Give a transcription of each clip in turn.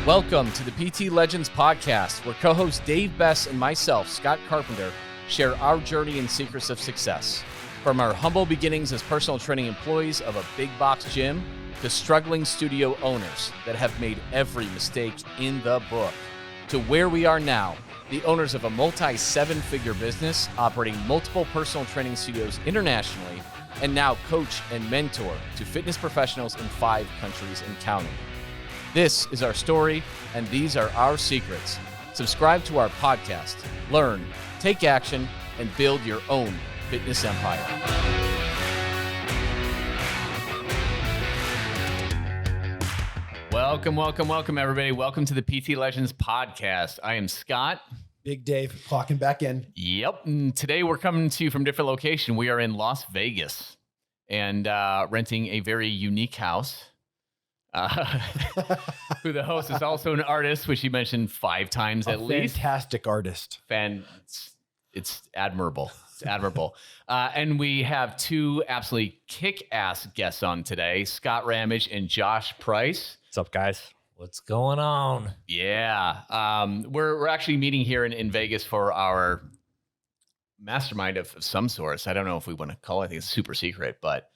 Welcome to the PT Legends podcast, where co-host Dave Bess and myself, Scott Carpenter, share our journey and secrets of success. From our humble beginnings as personal training employees of a big box gym to struggling studio owners that have made every mistake in the book, to where we are now, the owners of a multi-seven-figure business operating multiple personal training studios internationally, and now coach and mentor to fitness professionals in 5 countries and counting. This is our story, and these are our secrets. Subscribe to our podcast, learn, take action, and build your own fitness empire. Welcome, everybody. Welcome to the PT Legends podcast. I am Scott. Big Dave, clocking back in. Yep. And today we're coming to you from a different location. We are in Las Vegas and renting a very unique house. Who the host is also an artist, which you mentioned 5 times at least. Fantastic artist. It's admirable. It's admirable. And we have 2 absolutely kick-ass guests on today, Scott Rammage and Josh Price. What's up, guys? What's going on? Yeah. We're actually meeting here in Vegas for our mastermind of some sorts. I don't know if we want to call it. I think it's super secret, but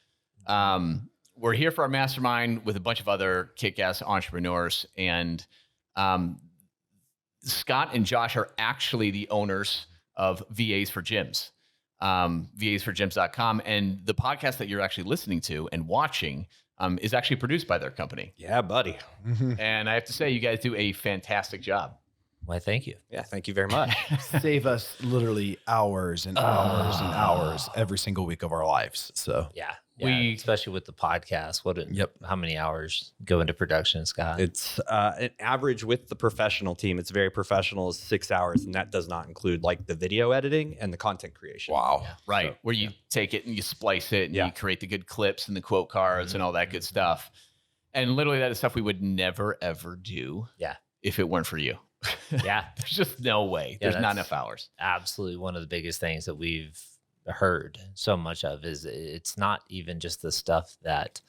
we're here for our mastermind with a bunch of other kick-ass entrepreneurs. And Scott and Josh are actually the owners of VAs For Gyms, VAsForGyms.com. And the podcast that you're actually listening to and watching is actually produced by their company. Yeah, buddy. And I have to say, you guys do a fantastic job. Why, thank you. Yeah, thank you very much. Save us literally hours and hours and hours every single week of our lives. So Yeah, especially with the podcast. How many hours go into production, Scott? It's an average with the professional team. It's very professional, is 6 hours, and that does not include like the video editing and the content creation. wow. Yeah. Right. So, where you take it and you splice it and Yeah. you create the good clips and the quote cards and all that good stuff. And literally that is stuff we would never, ever do if it weren't for you. Yeah. There's just no way. Yeah, There's not that's enough hours. absolutely one of the biggest things that we've heard so much of is it's not even just the stuff that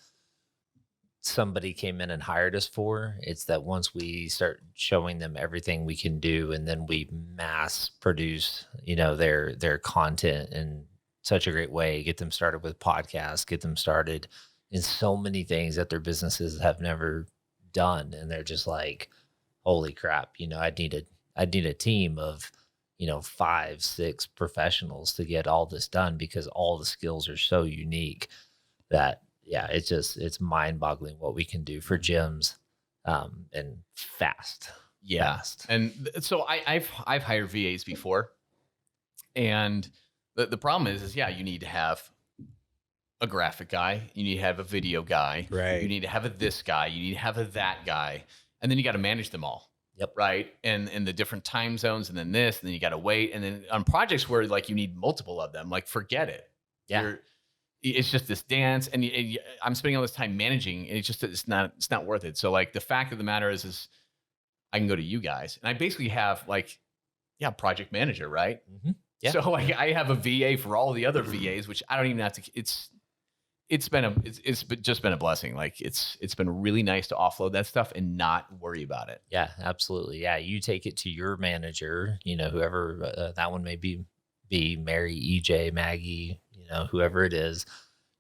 somebody came in and hired us for. It's that once we start showing them everything we can do, and then we mass produce, their content in such a great way, get them started with podcasts, get them started in so many things that their businesses have never done. And they're just like, holy crap, I need a team of, 5, 6 professionals to get all this done, because all the skills are so unique that, it's mind boggling what we can do for gyms, and fast. Yeah. Fast. And so I've hired VAs before. And the problem is you need to have a graphic guy. You need to have a video guy. Right. You need to have this guy. You need to have that guy. And then you got to manage them all. Yep. Right. And the different time zones, and then this, and then you got to wait. And then on projects where like you need multiple of them, like forget it. Yeah. It's just this dance, and I'm spending all this time managing, and it's not worth it. So like the fact of the matter is I can go to you guys, and I basically have project manager, right? Mm-hmm. Yeah. So like I have a VA for all the other VAs, which I don't even have to. It's just been a blessing. Like it's been really nice to offload that stuff and not worry about it. Yeah, absolutely. Yeah. You take it to your manager, whoever that one may be Mary, EJ, Maggie, whoever it is.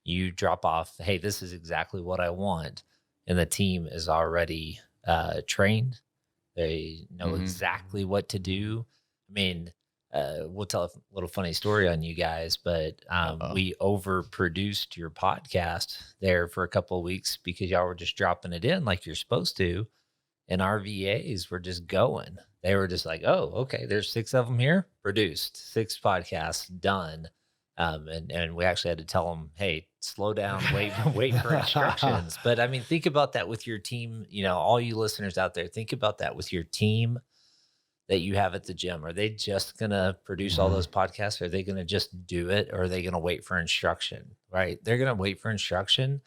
You drop off, hey, this is exactly what I want. And the team is already trained. They know exactly what to do. I mean, we'll tell a little funny story on you guys, but we overproduced your podcast there for a couple of weeks because y'all were just dropping it in like you're supposed to. And our VAs were just going. They were just like, oh, okay, there's 6 of them here, produced, 6 podcasts done. And we actually had to tell them, hey, slow down, wait for instructions. But I mean, think about that with your team, all you listeners out there, think about that with your team that you have at the gym. Are they just going to produce all those podcasts? Are they going to just do it? Or are they going to wait for instruction? Right. They're going to wait for instruction.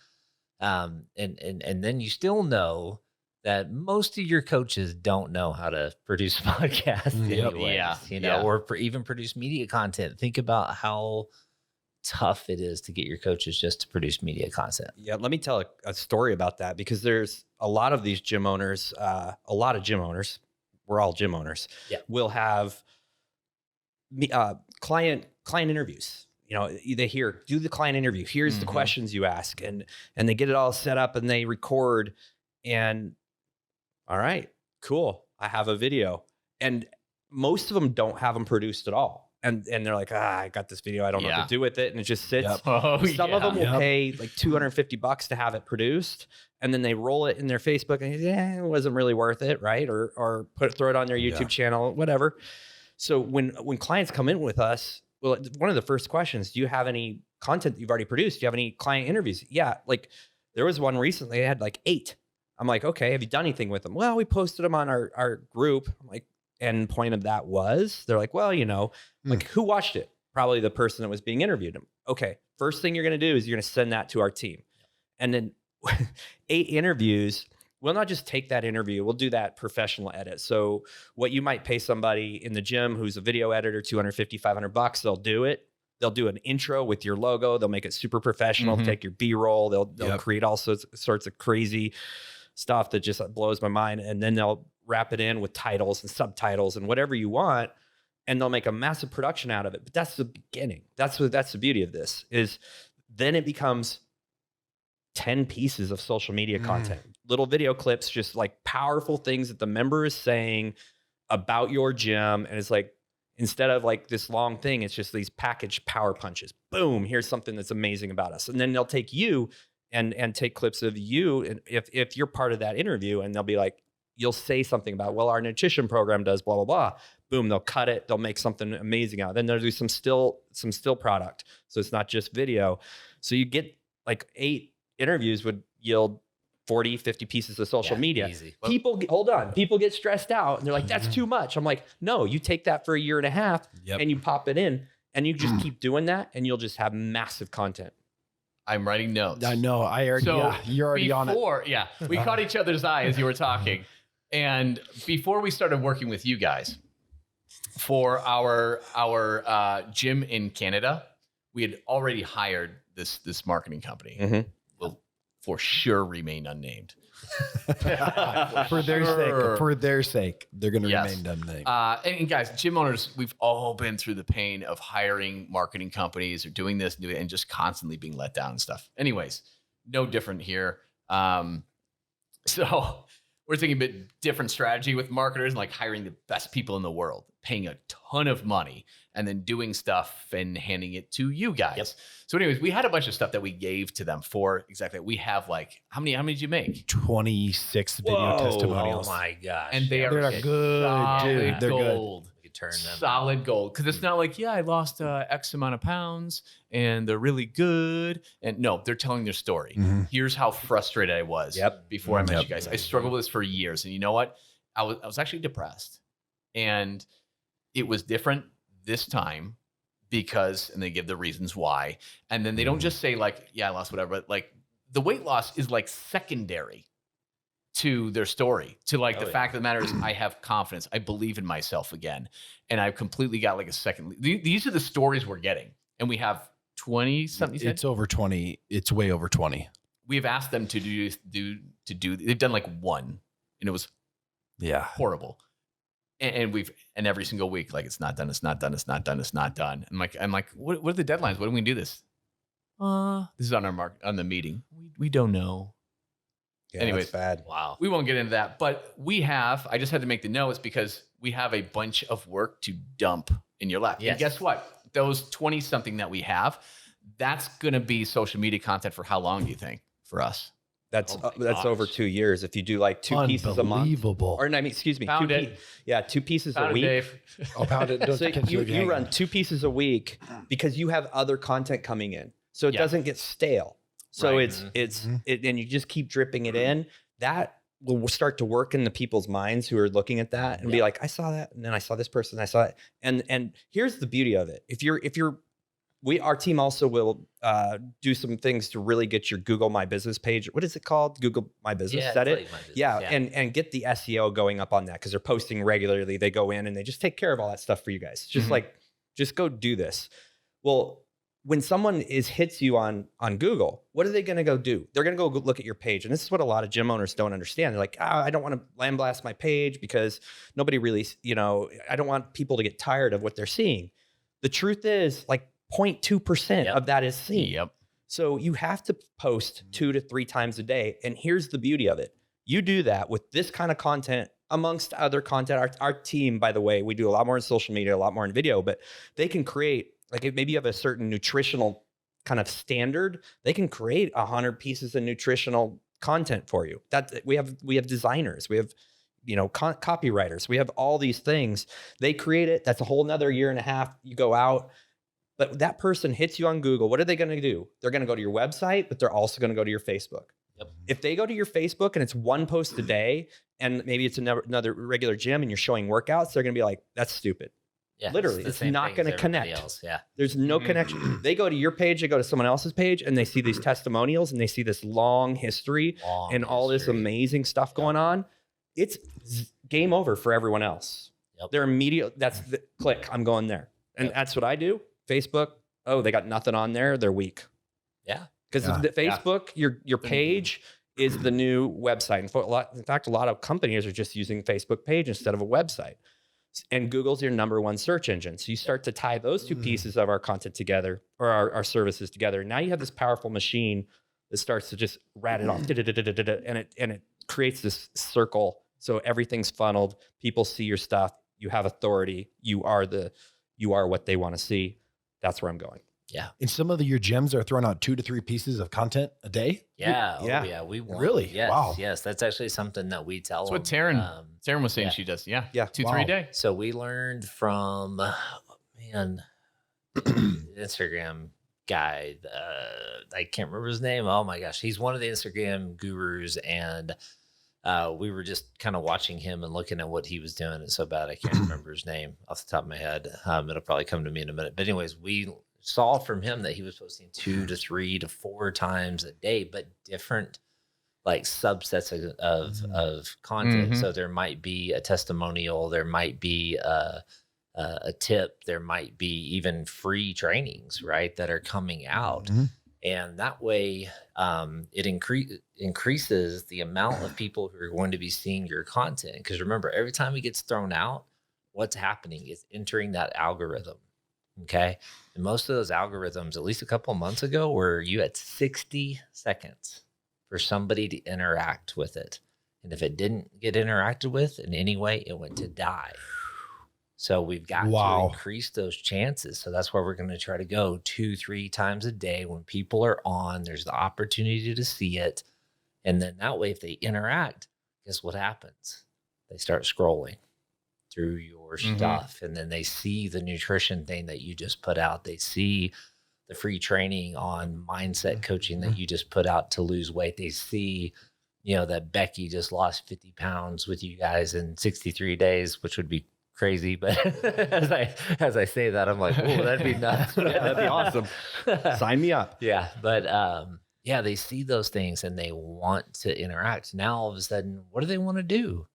And then you still know that most of your coaches don't know how to produce a podcast anyways, or even produce media content. Think about how tough it is to get your coaches just to produce media content. Yeah, let me tell a story about that, because there's a lot of these gym owners, we're all gym owners, will have client interviews. You know, they hear, do the client interview. Here's the questions you ask, and they get it all set up and they record, and all right, cool, I have a video. And most of them don't have them produced at all. And they're like, I got this video, I don't know what to do with it. And it just sits. Some of them will pay like $250 to have it produced. And then they roll it in their Facebook and it wasn't really worth it. Right. Or throw it on their YouTube channel, whatever. So when clients come in with us, well, one of the first questions, do you have any content that you've already produced? Do you have any client interviews? Yeah. Like there was one recently, I had like 8. I'm like, okay, have you done anything with them? Well, we posted them on our group. I'm like, and point of that was, they're like, well, you know, like who watched it? Probably the person that was being interviewed. Okay, first thing you're going to do is you're going to send that to our team. And then 8 interviews, we'll not just take that interview, we'll do that professional edit. So what you might pay somebody in the gym who's a video editor, $250, $500, they'll do it. They'll do an intro with your logo. They'll make it super professional, take your B-roll. They'll create all sorts of crazy stuff that just blows my mind. And then they'll wrap it in with titles and subtitles and whatever you want. And they'll make a massive production out of it. But that's the beginning. That's the beauty of this, is then it becomes 10 pieces of social media content, little video clips, just like powerful things that the member is saying about your gym. And it's like, instead of like this long thing, it's just these packaged power punches. Boom, here's something that's amazing about us. And then they'll take you and take clips of you, and if you're part of that interview, and they'll be like, you'll say something about, well, our nutrition program does blah, blah, blah. Boom, they'll cut it. They'll make something amazing out. Then they'll do some still product. So it's not just video. So you get like 8 interviews would yield 40, 50 pieces of social media. Easy. People get stressed out and they're like, that's too much. I'm like, no, you take that for a year and a half and you pop it in and you just keep doing that and you'll just have massive content. I'm writing notes. I know. You're already on it. Yeah, we caught each other's eye as you were talking. And before we started working with you guys for our gym in Canada, we had already hired this marketing company. Will for sure remain unnamed. For their sake, they're going to remain unnamed. And guys, gym owners, we've all been through the pain of hiring marketing companies or doing this and just constantly being let down and stuff. Anyways, no different here. So we're thinking a bit different strategy with marketers, like hiring the best people in the world, paying a ton of money, and then doing stuff and handing it to you guys. So anyways, we had a bunch of stuff that we gave to them for exactly. We have like, how many did you make? 26 video testimonials. Oh my gosh. And they're good, dude. They're gold. We could turn them Solid gold. Because it's not like, I lost X amount of pounds and they're really good. And no, they're telling their story. Here's how frustrated I was before I met you guys. I struggled with this for years. And you know what? I was actually depressed. And it was different this time because, and they give the reasons why. And then they don't just say like, I lost whatever, but like the weight loss is like secondary to their story, to like the fact of the matter is I have confidence. I believe in myself again. And I've completely got like a second. These are the stories we're getting. And we have 20 something. It's over 20. It's way over 20. We've asked them to do, they've done like one and it was horrible. And every single week, like, it's not done. I'm like, what are the deadlines? When do we do this? This is on the meeting. We don't know. Yeah, anyways, that's bad. Wow. We won't get into that, but I just had to make the notes because we have a bunch of work to dump in your lap. Yes. And guess what? Those 20 something that we have, that's going to be social media content for how long do you think for us? That's over 2 years. If you do like 2 pieces a month, Unbelievable. excuse me, Pound it. 2 pieces a Pound it, week. Dave. Pound it. So you run 2 pieces a week because you have other content coming in, so it doesn't get stale. So it's and you just keep dripping it in. That will start to work in the people's minds who are looking at that and be like, I saw that, and then I saw this person, I saw it, and here's the beauty of it. Our team also will do some things to really get your Google My Business page. What is it called? Google My Business. Is that it? And get the SEO going up on that because they're posting regularly. They go in and they just take care of all that stuff for you guys. Just just go do this. Well, when someone hits you on Google, what are they going to go do? They're going to go look at your page. And this is what a lot of gym owners don't understand. They're like, I don't want to land blast my page because nobody really, I don't want people to get tired of what they're seeing. The truth is like 0.2% of that is seen. Yep. So you have to post 2 to 3 times a day. And here's the beauty of it. You do that with this kind of content amongst other content. Our team, by the way, we do a lot more in social media, a lot more in video, but they can create, like if maybe you have a certain nutritional kind of standard, they can create 100 pieces of nutritional content for you. That we have designers, we have, copywriters, we have all these things. They create it. That's a whole nother year and a half. You go out, but that person hits you on Google. What are they going to do? They're going to go to your website, but they're also going to go to your Facebook. Yep. If they go to your Facebook and it's 1 post a day, and maybe it's another regular gym and you're showing workouts, they're going to be like, that's stupid. Yeah, Literally, the it's same not thing going to as everybody connect. else. Yeah. There's no connection. They go to your page, they go to someone else's page, and they see these testimonials and they see this long history and all this amazing stuff going on. It's game over for everyone else. Yep. They're immediate. That's the click. I'm going there. And that's what I do. Facebook. Oh, they got nothing on there. They're weak. Yeah. Because the Facebook, your page is the new website. In fact, a lot of companies are just using Facebook page instead of a website. And Google's your #1 search engine. So you start to tie those 2 pieces of our content together, or our services together. Now you have this powerful machine that starts to just rat it off, and it creates this circle. So everything's funneled. People see your stuff. You have authority. You are what they want to see. That's where I'm going. Yeah. And some of your gyms are throwing out 2 to 3 pieces of content a day. Yeah. Yeah. Oh, yeah. We want. Really? Yes. Wow. Yes. That's actually something that we tell That's them. what Taryn was saying yeah. she does. Yeah. Yeah. 2-3 Wow. a day. So we learned from, Instagram guy. I can't remember his name. Oh my gosh. He's one of the Instagram gurus. And we were just kind of watching him and looking at what he was doing. It's so bad I can't remember his name off the top of my head. It'll probably come to me in a minute. But anyways, we saw from him that he was posting 2 to 3 to 4 times a day, but different like subsets of content. So there might be a testimonial, there might be a tip, there might be even free trainings, right, that are coming out. And that way it increases the amount of people who are going to be seeing your content. Because remember, every time it gets thrown out, what's happening is entering that algorithm. Okay. And most of those algorithms, at least a couple of months ago, were you had 60 seconds for somebody to interact with it. And if it didn't get interacted with in any way, it went to die. So we've got to increase those chances. So that's where we're going to try to go 2-3 times a day when people are on. There's the opportunity to see it. And then that way, if they interact, guess what happens? They start scrolling through your stuff, and then they see the nutrition thing that you just put out. They see the free training on mindset coaching that you just put out to lose weight. They see, that Becky just lost 50 pounds with you guys in 63 days, which would be crazy. But as I say that, I'm like, oh, that'd be nuts. Yeah, that'd be awesome. Sign me up. Yeah. But they see those things and they want to interact. Now, all of a sudden, what do they want to do?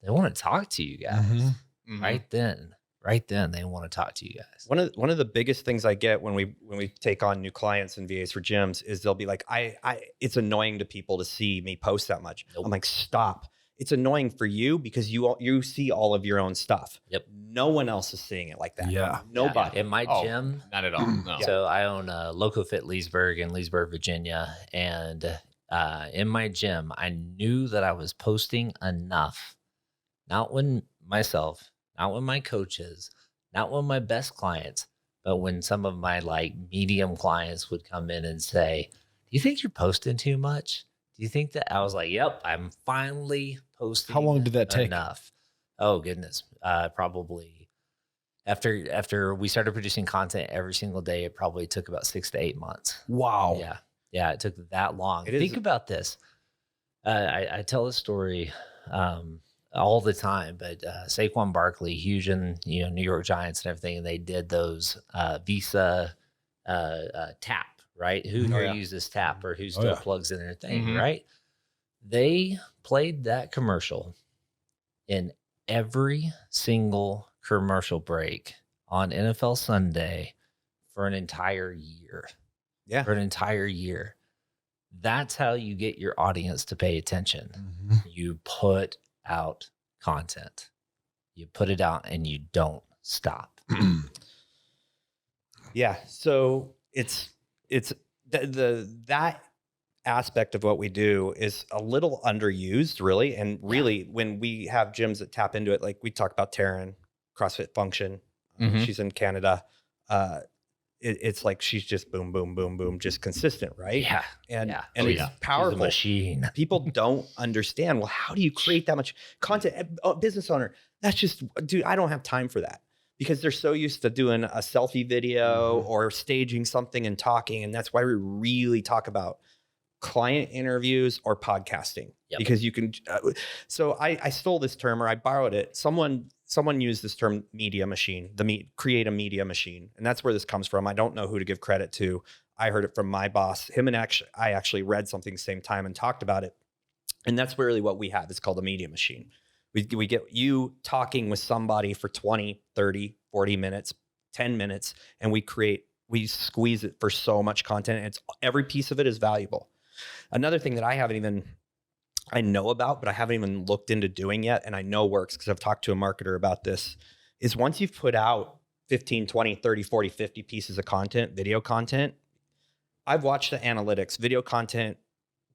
They want to talk to you guys. Right then they want to talk to you guys. One of the biggest things I get when we take on new clients and VAs for gyms is they'll be like, it's annoying to people to see me post that much. Nope. I'm like, stop. It's annoying for you because you see all of your own stuff. Yep. No one else is seeing it like that. Yeah. Nobody. In my gym, not at all. No. So I own LocoFit Leesburg in Leesburg, Virginia, and in my gym, I knew that I was posting enough. Not when myself, not when my coaches, not when my best clients, but when some of my like medium clients would come in and say, do you think you're posting too much? Do you think that? I was like, yep, I'm finally posting. How long did that take? Enough. Oh goodness. Probably after we started producing content every single day, it probably took about 6 to 8 months. Wow. Yeah. Yeah. It took that long. Think about this. I tell this story, all the time, but Saquon Barkley, huge in New York Giants and everything, and they did those Visa tap, right? Who uses tap or who still plugs in their thing, right? They played that commercial in every single commercial break on NFL Sunday for an entire year. Yeah. For an entire year. That's how you get your audience to pay attention. You put out content. You put it out and you don't stop. Yeah. So it's that aspect of what we do is a little underused, really. And really, when we have gyms that tap into it, like we talk about Taryn, CrossFit Function, she's in Canada. It's like she's just boom, boom, boom, boom, just consistent, right? Yeah. And She's it's a powerful. machine. People don't understand. Well, how do you create that much content? Business owner, that's just, dude, I don't have time for that, because they're so used to doing a selfie video or staging something and talking. And that's why we really talk about client interviews or podcasting, because you can. So I stole this term, or I borrowed it. Someone used this term, media machine, create a media machine. And that's where this comes from. I don't know who to give credit to. I heard it from my boss. I actually read something the same time and talked about it. And that's really what we have. It's called a media machine. We get you talking with somebody for 20, 30, 40 minutes, 10 minutes, and we squeeze it for so much content. And every piece of it is valuable. Another thing that I know about, but I haven't even looked into doing yet, and I know works because I've talked to a marketer about this, is once you've put out 15, 20, 30, 40, 50 pieces of content, video content, I've watched the analytics. Video content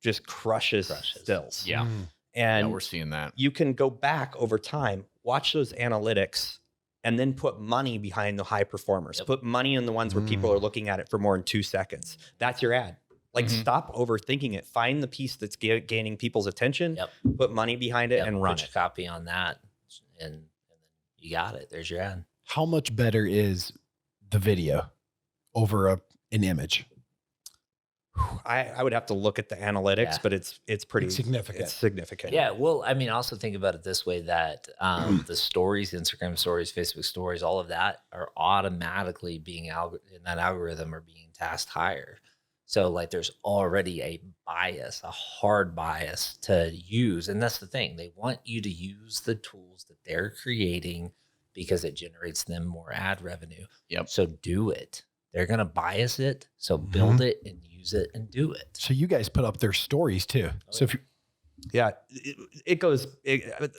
just crushes. Stills. Yeah. And we're seeing that. You can go back over time, watch those analytics, and then put money behind the high performers. Put money in the ones where people are looking at it for more than 2 seconds. That's your ad. Like, stop overthinking it. Find the piece that's gaining people's attention, put money behind it, and run Put it. your copy on that, and then you got it. There's your ad. How much better is the video over an image? I would have to look at the analytics, but it's pretty significant. It's significant. Yeah. Well, I mean, also think about it this way, that the stories, Instagram stories, Facebook stories, all of that are automatically being in that algorithm are being tasked higher. So like there's already a bias, a hard bias to use. And that's the thing. They want you to use the tools that they're creating because it generates them more ad revenue. So do it. They're going to bias it. So build it and use it and do it. So you guys put up their stories too. So if you,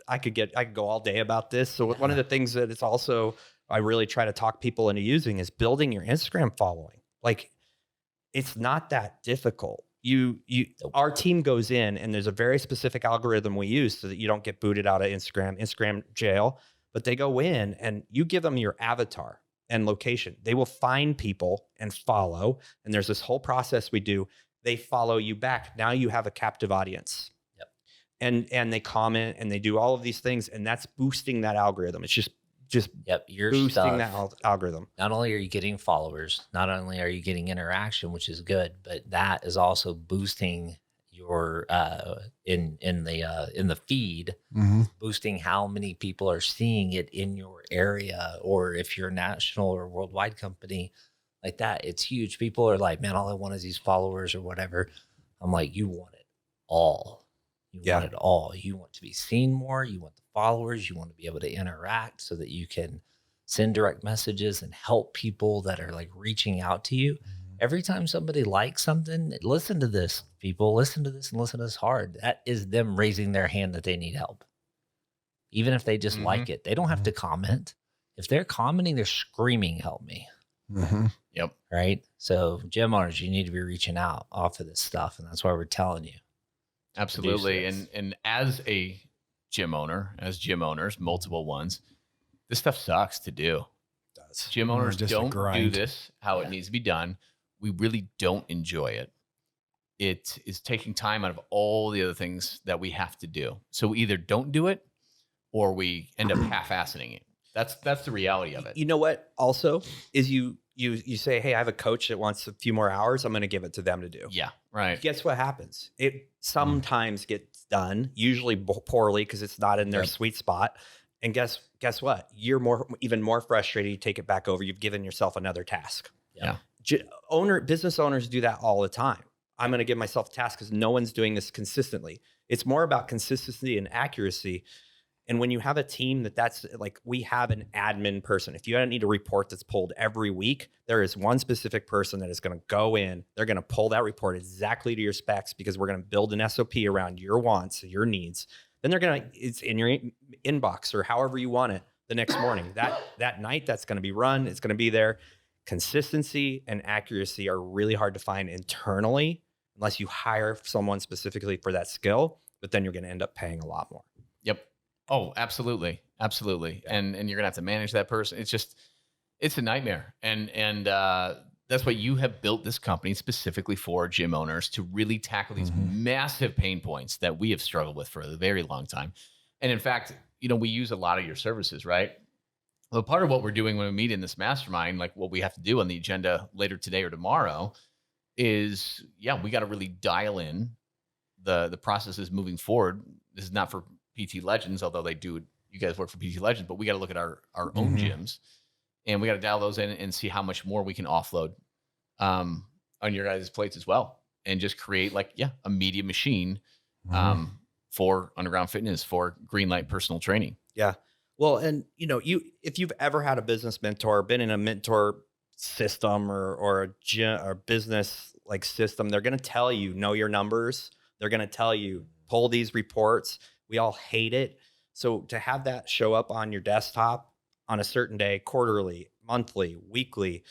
I could go all day about this. So one of the things that it's also, I really try to talk people into using is building your Instagram following. Like, it's not that difficult. Our team goes in and there's a very specific algorithm we use so that you don't get booted out of Instagram jail, but they go in and you give them your avatar and location. They will find people and follow. And there's this whole process we do. They follow you back. Now you have a captive audience. And they comment and they do all of these things, and that's boosting that algorithm. It's just your boosting stuff, that algorithm. Not only are you getting followers, not only are you getting interaction, which is good, but that is also boosting your in the feed, boosting how many people are seeing it in your area, or if you're a national or worldwide company like that, it's huge. People are like, man, all I want is these followers or whatever. I'm like, you want it all. You want it all. You want to be seen more. You want the followers. You want to be able to interact so that you can send direct messages and help people that are like reaching out to you. Every time somebody likes something, listen to this, people. Listen to this and listen to this hard. That is them raising their hand that they need help. Even if they just like it, they don't have to comment. If they're commenting, they're screaming, help me. Right? So gym owners, you need to be reaching out off of this stuff. And that's why we're telling you. Absolutely. And as a gym owner, as gym owners, multiple ones, this stuff sucks to do. It does. Gym owners Just a don't do grind. this how it needs to be done. We really don't enjoy it. It is taking time out of all the other things that we have to do. So we either don't do it or we end up half-assing it. That's the reality of it. You know what also is you say, hey, I have a coach that wants a few more hours. I'm going to give it to them to do. Yeah, right. Guess what happens? It sometimes gets done, usually poorly because it's not in their sweet spot. And guess what? You're even more frustrated. You take it back over. You've given yourself another task. Business owners do that all the time. I'm going to give myself a task because no one's doing this consistently. It's more about consistency and accuracy. And when you have a team that's like, we have an admin person. If you need a report that's pulled every week, there is one specific person that is going to go in. They're going to pull that report exactly to your specs, because we're going to build an SOP around your wants, your needs. Then it's in your inbox or however you want it the next morning. That night, that's going to be run. It's going to be there. Consistency and accuracy are really hard to find internally unless you hire someone specifically for that skill, but then you're going to end up paying a lot more. Yep. Oh, absolutely. Absolutely. Yeah. And you're going to have to manage that person. It's a nightmare. And that's why you have built this company specifically for gym owners, to really tackle these massive pain points that we have struggled with for a very long time. And in fact, we use a lot of your services, right? Well, part of what we're doing when we meet in this mastermind, like what we have to do on the agenda later today or tomorrow, is, we got to really dial in the processes moving forward. This is not for PT Legends, although you guys work for PT Legends, but we got to look at our own gyms, and we got to dial those in and see how much more we can offload on your guys' plates as well, and just create a media machine for Underground Fitness, for Greenlight personal training. Yeah. Well, and if you've ever had a business mentor, been in a mentor system or a gym or business system, they're going to tell you, know your numbers. They're going to tell you, pull these reports. We all hate it. So to have that show up on your desktop on a certain day, quarterly, monthly, weekly,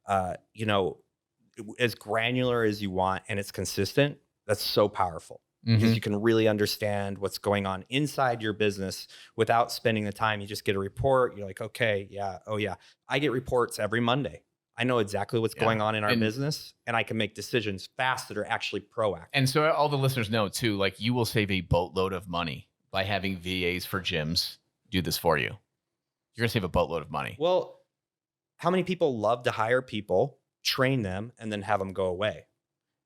as granular as you want, and it's consistent, that's so powerful. Because you can really understand what's going on inside your business without spending the time. You just get a report. You're like, okay, yeah. Oh yeah. I get reports every Monday. I know exactly what's going on in our business, and I can make decisions fast that are actually proactive. And so all the listeners know too, you will save a boatload of money by having VAs for gyms do this for you. You're going to save a boatload of money. Well, how many people love to hire people, train them, and then have them go away?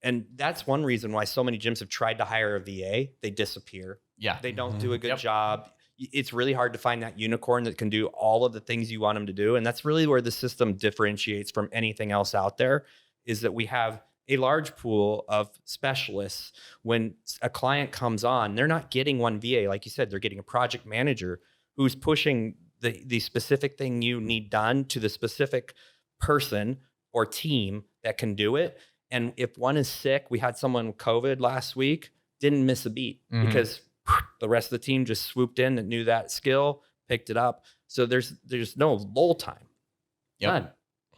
And that's one reason why so many gyms have tried to hire a VA. They disappear. Yeah. They don't do a good job. It's really hard to find that unicorn that can do all of the things you want them to do. And that's really where the system differentiates from anything else out there, is that we have a large pool of specialists. When a client comes on, they're not getting one VA. Like you said, they're getting a project manager who's pushing the specific thing you need done to the specific person or team that can do it. And if one is sick, we had someone with COVID last week, didn't miss a beat because the rest of the team just swooped in and knew that skill, picked it up. So there's no lull time. None.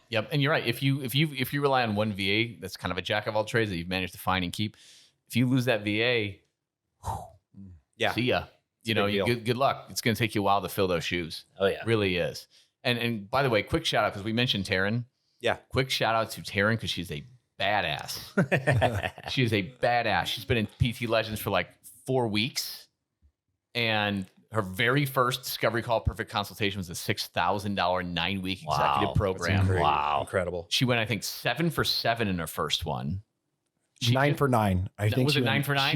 Yep. And you're right. If you rely on one VA, that's kind of a jack of all trades that you've managed to find and keep. If you lose that VA, see ya. Good luck. It's going to take you a while to fill those shoes. Oh yeah, it really is. And by the way, quick shout out, because we mentioned Taryn. Yeah. Quick shout out to Taryn, because she's a badass. She is a badass. She's been in PT Legends for 4 weeks, and her very first Discovery Call Perfect consultation was a $6,000 9-week executive program. Wow. Incredible. She went, I think, 7 for 7 in her first one. 9 for 9. I think was it 9 for 9?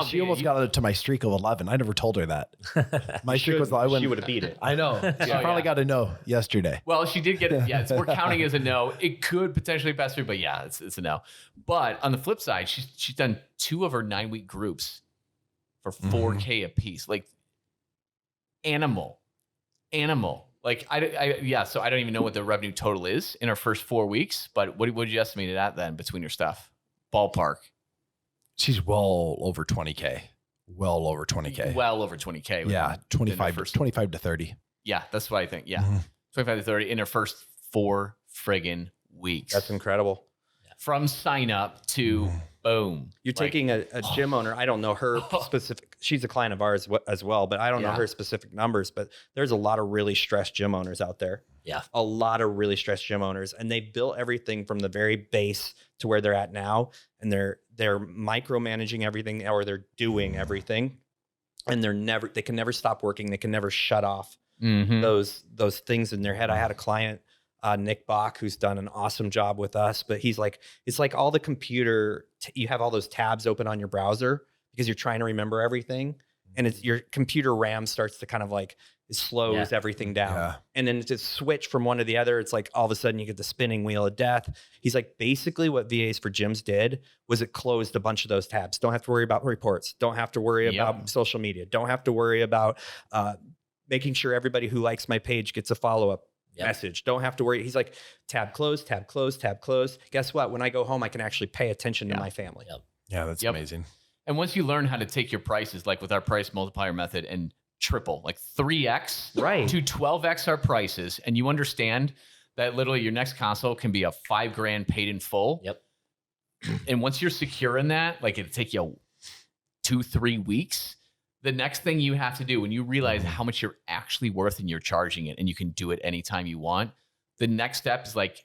She almost got it to my streak of 11. I never told her that. My streak was she would have beat it. I know. She finally got a no yesterday. Well, she did get it. Yeah, we're counting as a no. It could potentially pass through, but yeah, it's a no. But on the flip side, she's done 2 of her 9-week groups for $4K a piece. Animal. So I don't even know what the revenue total is in her first 4 weeks, but what did you estimate it at then between your stuff? Ballpark. She's well over 20K. Well over 20K. Well over 20K. Yeah, 25 to 30. Yeah, that's what I think. Yeah, 25 to 30 in her first 4 friggin' weeks. That's incredible. From sign up to boom. You're taking a gym owner. I don't know her specific. She's a client of ours as well, but I don't know her specific numbers. But there's a lot of really stressed gym owners out there. Yeah. A lot of really stressed gym owners. And they built everything from the very base to where they're at now. And they're micromanaging everything, or they're doing everything. And they can never stop working. They can never shut off those things in their head. I had a client, Nick Bach, who's done an awesome job with us, but he's like, it's like all the computer, you have all those tabs open on your browser because you're trying to remember everything. And it's your computer RAM starts to kind of it slows everything down. Yeah. And then to switch from one to the other, it's like all of a sudden you get the spinning wheel of death. He's like, basically what VAs for Gyms did was it closed a bunch of those tabs. Don't have to worry about reports. Don't have to worry about social media. Don't have to worry about making sure everybody who likes my page gets a follow-up Yep. message. Don't have to worry. He's like, tab close, tab close, tab close. Guess what? When I go home, I can actually pay attention to my family. Yep. Yeah, that's Yep. amazing. And once you learn how to take your prices, like with our price multiplier method, and triple, like 3x Right. to 12x our prices, and you understand that literally your next consult can be a $5,000 paid in full. Yep. And once you're secure in that, like it'll take you 2-3 weeks. The next thing you have to do when you realize how much you're actually worth and you're charging it, and you can do it anytime you want, the next step is like,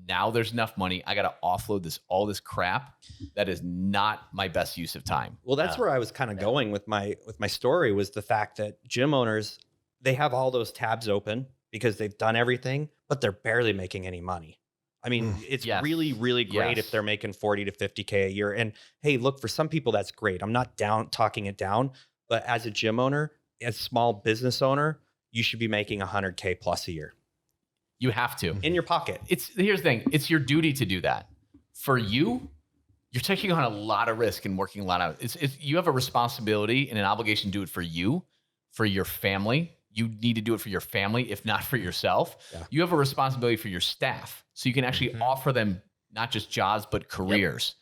now there's enough money. I got to offload all this crap. That is not my best use of time. Well, that's where I was kind of going with my story, was the fact that gym owners, they have all those tabs open because they've done everything, but they're barely making any money. I mean, it's Yes. really, really great Yes. if they're making 40 to 50K a year. And hey, look, for some people, that's great. I'm not talking it down, but as a gym owner, as a small business owner, you should be making 100K plus a year You have to. in your pocket. Here's the thing. It's your duty to do that. For you, you're taking on a lot of risk and working a lot out. You have a responsibility and an obligation to do it for you, for your family. You need to do it for your family, if not for yourself. Yeah. You have a responsibility for your staff, so you can actually offer them not just jobs, but careers.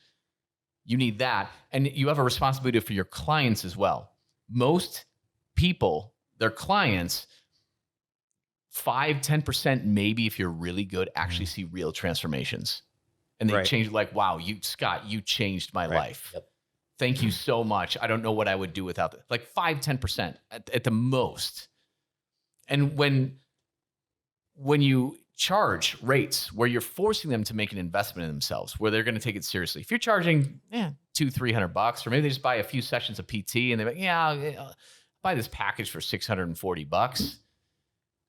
You need that. And you have a responsibility for your clients as well. Most people, their clients, 5-10%, maybe if you're really good, actually see real transformations. And they Right. change, like, wow, Scott, you changed my life. Yep. Thank you so much. I don't know what I would do without it. Like 5-10% at the most. And when you charge rates where you're forcing them to make an investment in themselves, where they're going to take it seriously. If you're charging $200-300, or maybe they just buy a few sessions of PT and they're like, yeah, buy this package for $640.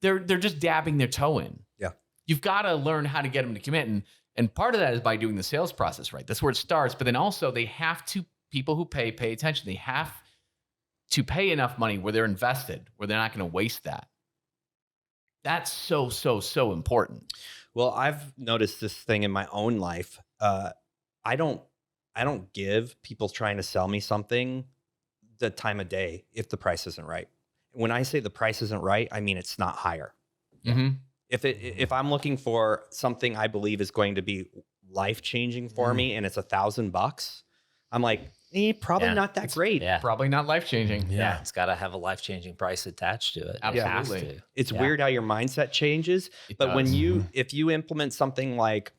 They're just dabbing their toe in. Yeah. You've got to learn how to get them to commit. And part of that is by doing the sales process right. That's where it starts. But then also they have to, people who pay attention. They have to pay enough money where they're invested, where they're not going to waste that. That's so, so, so important. Well, I've noticed this thing in my own life. I don't give people trying to sell me something the time of day if the price isn't right. When I say the price isn't right, I mean it's not higher. Mm-hmm. If I'm looking for something I believe is going to be life-changing for me and it's $1,000, I'm like, probably not that great. Yeah. Probably not life-changing. Yeah. It's got to have a life-changing price attached to it. It has Absolutely. to. It's Yeah. weird how your mindset changes. It But when does. if you implement something like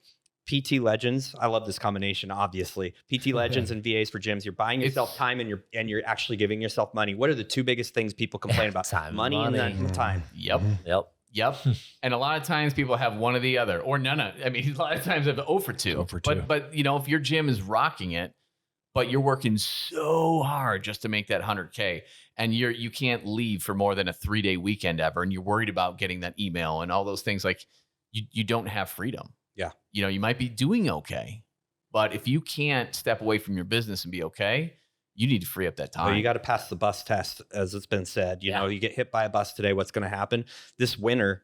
PT Legends, I love this combination, obviously. PT Legends and VAs for Gyms, you're buying yourself time and you're actually giving yourself money. What are the two biggest things people complain about? Time and Money and money. time. Yep. Yep. Yep. And a lot of times people have one or the other, or none of. I mean, a lot of times have 0 for 2. 0 for 2. But if your gym is rocking it, but you're working so hard just to make that 100K, and you can't leave for more than a 3-day weekend ever, and you're worried about getting that email and all those things, like you don't have freedom. Yeah. You might be doing okay, but if you can't step away from your business and be okay, you need to free up that time. Well, you got to pass the bus test, as it's been said. You know, you get hit by a bus today, what's going to happen? This winter,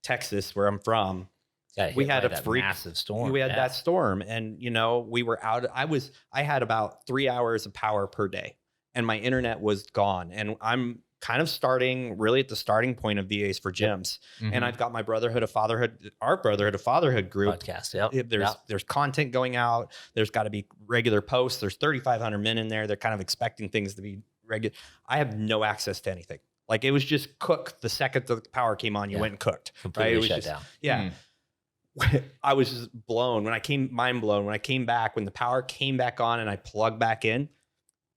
Texas, where I'm from, we had a massive storm. We had that storm, and we were out. I had about 3 hours of power per day, and my internet was gone. And I'm kind of starting really at the starting point of VAs for Gyms. Mhm. And I've got my Brotherhood of Fatherhood, our Brotherhood of Fatherhood group podcast. Yep. There's content going out. There's got to be regular posts. There's 3,500 men in there. They're kind of expecting things to be regular. I have no access to anything. Like, it was just cooked the second the power came on. You went and cooked. Completely It was shut just, down. Yeah. I was just blown mind blown when I came back, when the power came back on and I plugged back in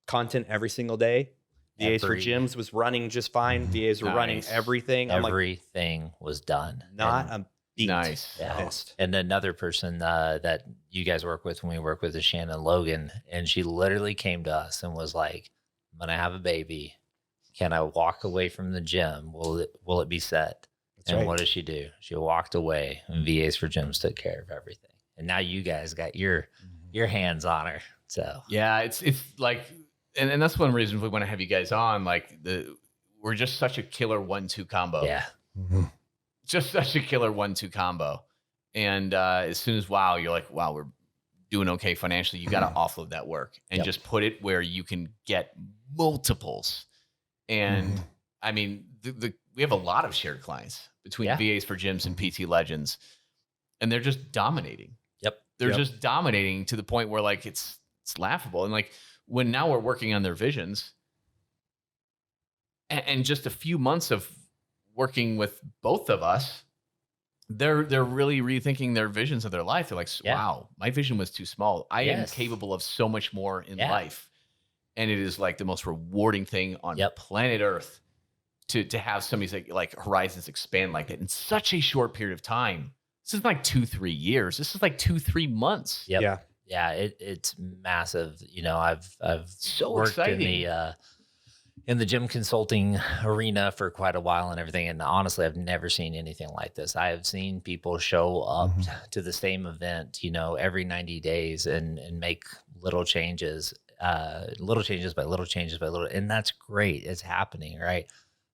content every single day. VAs for Gyms was running just fine. VAs were running everything. Everything was done. Not a beat. Nice. Yeah. Missed. And another person that you guys work with, when we work with, is Shannon Logan. And she literally came to us and was like, I'm going to have a baby. Can I walk away from the gym? Will it be set? And what does she do? She walked away, and VAs for Gyms took care of everything. And now you guys got your hands on her. So Yeah, it's like, and that's one reason we want to have you guys on. Like, we're just such a killer 1-2 combo. yeah. Just such a killer 1-2 combo. And as soon as you're like, wow, we're doing okay financially, you got to offload that work and just put it where you can get multiples. And I mean, we have a lot of shared clients between VAs for Gyms and PT Legends, and they're just dominating. Yep. They're just dominating to the point where like it's laughable. And like when now we're working on their visions, and just a few months of working with both of us, they're really rethinking their visions of their life. They're like, wow, my vision was too small. I am capable of so much more in life. And it is like the most rewarding thing on planet Earth to have somebody's like horizons expand like that in such a short period of time. This is like 2-3 years. This is like 2-3 months. Yeah. It's massive. You know, I've so worked exciting. in the gym consulting arena for quite a while and everything. And honestly, I've never seen anything like this. I have seen people show up to the same event, you know, every 90 days and make little changes by little changes by little. And that's great. It's happening, right?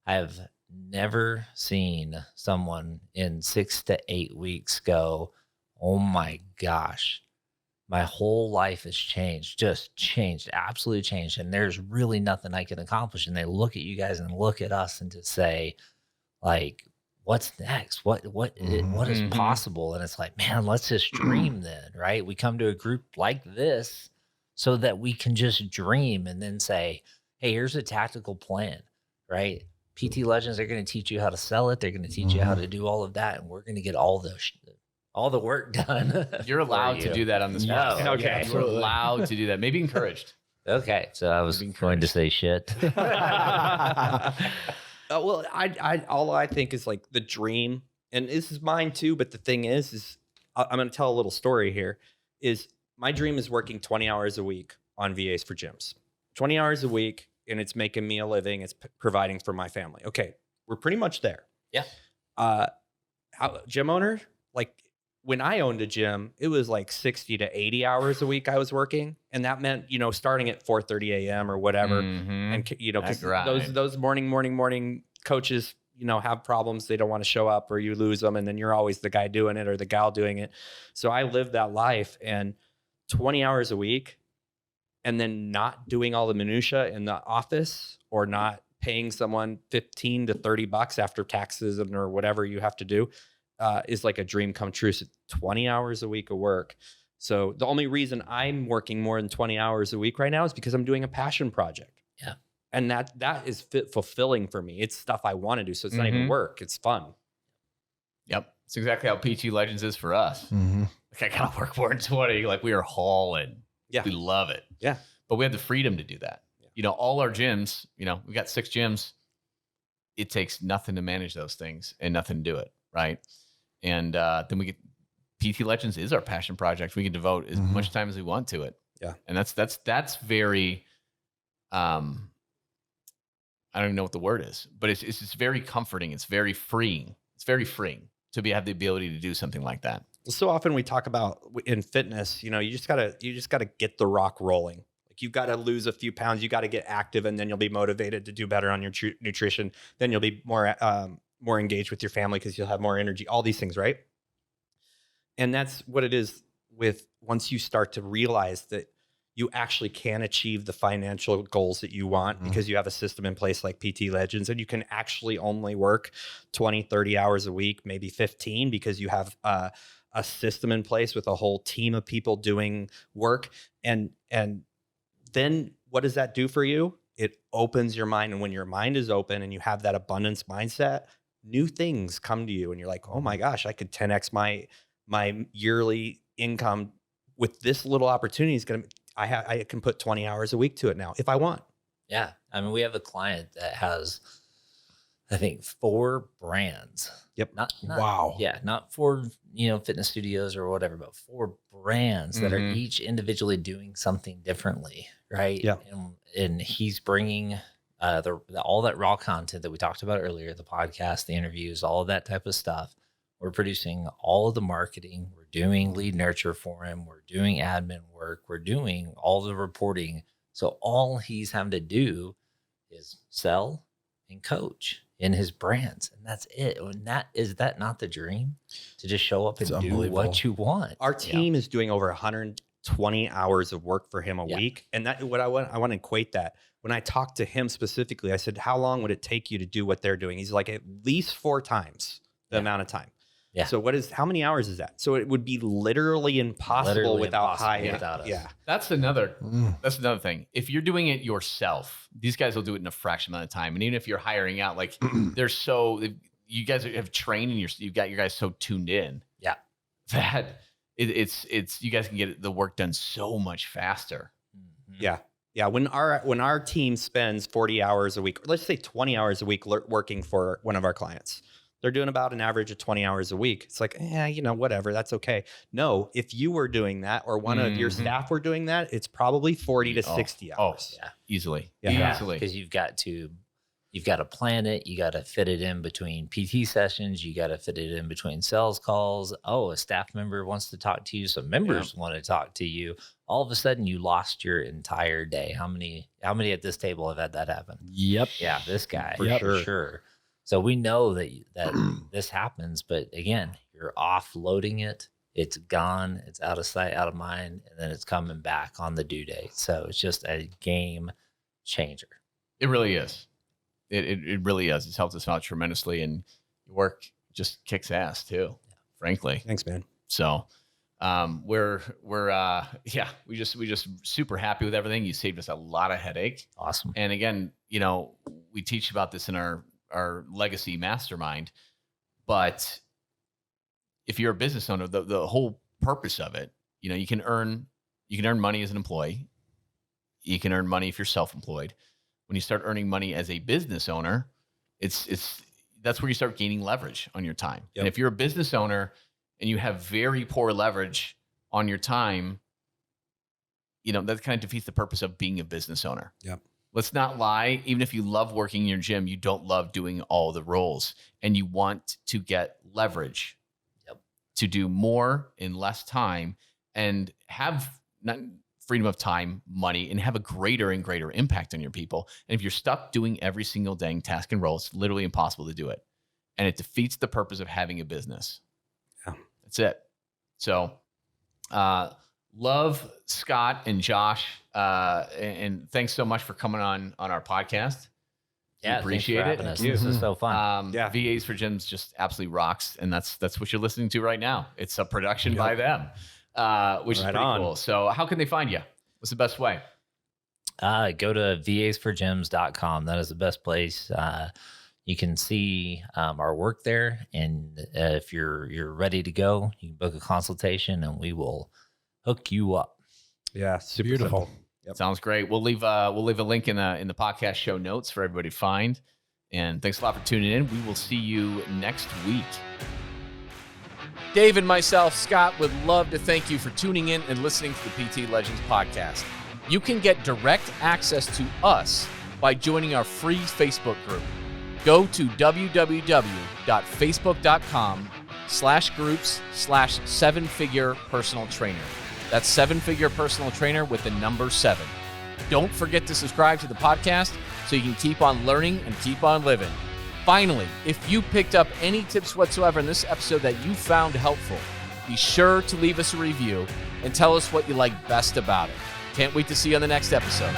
I have never seen someone in 6 to 8 weeks go, oh my gosh, my whole life has changed, just changed, absolutely changed. And there's really nothing I can accomplish. And they look at you guys and look at us and just say, like, what's next? What is possible? And it's like, man, let's just dream then, right? We come to a group like this so that we can just dream and then say, hey, here's a tactical plan, right? PT Legends, they're going to teach you how to sell it. They're going to teach you how to do all of that. And we're going to get all the work done. You're allowed to do that on this podcast. No, okay. You're allowed to do that. Maybe encouraged. Okay. So I was going to say shit. Well, all I think is like the dream, and this is mine too. But the thing is I'm going to tell a little story here. Is my dream is working 20 hours a week on VAs for Gyms, 20 hours a week, and it's making me a living. It's providing for my family. Okay, we're pretty much there. Yeah. Gym owner, like when I owned a gym, it was like 60 to 80 hours a week I was working, and that meant starting at 4:30 a.m. or whatever, and because those morning coaches have problems, they don't want to show up, or you lose them, and then you're always the guy doing it or the gal doing it. So I lived that life, and 20 hours a week, and then not doing all the minutia in the office, or not paying someone $15 to $30 after taxes or whatever you have to do, is like a dream come true. So 20 hours a week of work. So the only reason I'm working more than 20 hours a week right now is because I'm doing a passion project. Yeah. And that is fulfilling for me. It's stuff I want to do. So it's not even work. It's fun. Yep. It's exactly how PT Legends is for us. Like I gotta work more than 20. Like we are hauling. Yeah. We love it. Yeah. But we have the freedom to do that. Yeah. All our gyms, we got 6 gyms. It takes nothing to manage those things and nothing to do it. Right. And then we get PT Legends is our passion project. We can devote as much time as we want to it. Yeah. And that's very, I don't even know what the word is, but it's just very comforting. It's very freeing. It's very freeing to have the ability to do something like that. So often we talk about in fitness, you just gotta get the rock rolling. Like you've got to lose a few pounds, you got to get active, and then you'll be motivated to do better on your nutrition. Then you'll be more engaged with your family because you'll have more energy, all these things, right? And that's what it is with once you start to realize that you actually can achieve the financial goals that you want because you have a system in place like PT Legends, and you can actually only work 20, 30 hours a week, maybe 15, because you have a system in place with a whole team of people doing work. And then what does that do for you? It opens your mind. And when your mind is open and you have that abundance mindset, new things come to you and you're like, oh my gosh, I could 10x my yearly income with this little opportunity. I can put 20 hours a week to it now if I want. Yeah. I mean, we have a client that has, I think, 4 brands. Yep. Not wow. Yeah. Not 4, fitness studios or whatever, but 4 brands that are each individually doing something differently. Right. Yeah. And he's bringing all that raw content that we talked about earlier, the podcast, the interviews, all of that type of stuff. We're producing all of the marketing. We're doing lead nurture for him. We're doing admin work. We're doing all the reporting. So all he's having to do is sell and coach in his brands. And that's it. And is that not the dream? To just show up and do what you want. Our team is doing over 120 hours of work for him a week. And that what I want to equate that. when I talked to him specifically, I said, how long would it take you to do what they're doing? He's like, at least 4 times the amount of time. Yeah. So how many hours is that? So it would be literally impossible without without us. Yeah. That's another thing. If you're doing it yourself, these guys will do it in a fraction amount of time. And even if you're hiring out, like you guys have trained and you've got your guys so tuned in. Yeah. That it's you guys can get the work done so much faster. Mm-hmm. Yeah. Yeah. When our team spends 40 hours a week, let's say 20 hours a week working for one of our clients, they're doing about an average of 20 hours a week. It's like, whatever, that's okay. No, if you were doing that or one of your staff were doing that, it's probably 40 to 60 hours. Yeah, easily. Yeah. Easily. Because you've got to plan it. You got to fit it in between PT sessions. You got to fit it in between sales calls. Oh, a staff member wants to talk to you. Some members want to talk to you. All of a sudden you lost your entire day. How many at this table have had that happen? Yep. Yeah, this guy For sure. So we know that this happens, but again, you're offloading it. It's gone. It's out of sight, out of mind, and then it's coming back on the due date. So it's just a game changer. It really is. It really is. It's helped us out tremendously, and your work just kicks ass too. Frankly, Thanks, man. so we're we just super happy with everything. You saved us a lot of headache. Awesome. And again, we teach about this in our legacy mastermind, but if you're a business owner, the whole purpose of it, you can earn money as an employee. You can earn money if you're self-employed. When you start earning money as a business owner, that's where you start gaining leverage on your time. Yep. And if you're a business owner and you have very poor leverage on your time, that kind of defeats the purpose of being a business owner. Yep. Let's not lie. Even if you love working in your gym, you don't love doing all the roles, and you want to get leverage to do more in less time and have not freedom of time, money, and have a greater and greater impact on your people. And if you're stuck doing every single dang task and role, it's literally impossible to do it. And it defeats the purpose of having a business. Yeah. That's it. So, love Scott and Josh. And thanks so much for coming on our podcast. Yeah, appreciate it. This is so fun. VAs for Gyms just absolutely rocks. And that's what you're listening to right now. It's a production by them. Which is pretty cool. So how can they find you? What's the best way? Go to VAsForGyms.com. That is the best place. You can see our work there. And if you're ready to go, you can book a consultation and we will hook you up. Yeah, super Beautiful. simple. Yep. Sounds great. We'll leave a link in the podcast show notes for everybody to find. And thanks a lot for tuning in. We will see you next week. Dave and myself, Scott, would love to thank you for tuning in and listening to the PT Legends podcast. You can get direct access to us by joining our free Facebook group. Go to www.facebook.com/groups/7-figure personal trainer. That's 7-figure personal trainer with the number 7. Don't forget to subscribe to the podcast so you can keep on learning and keep on living. Finally, if you picked up any tips whatsoever in this episode that you found helpful, be sure to leave us a review and tell us what you like best about it. Can't wait to see you on the next episode.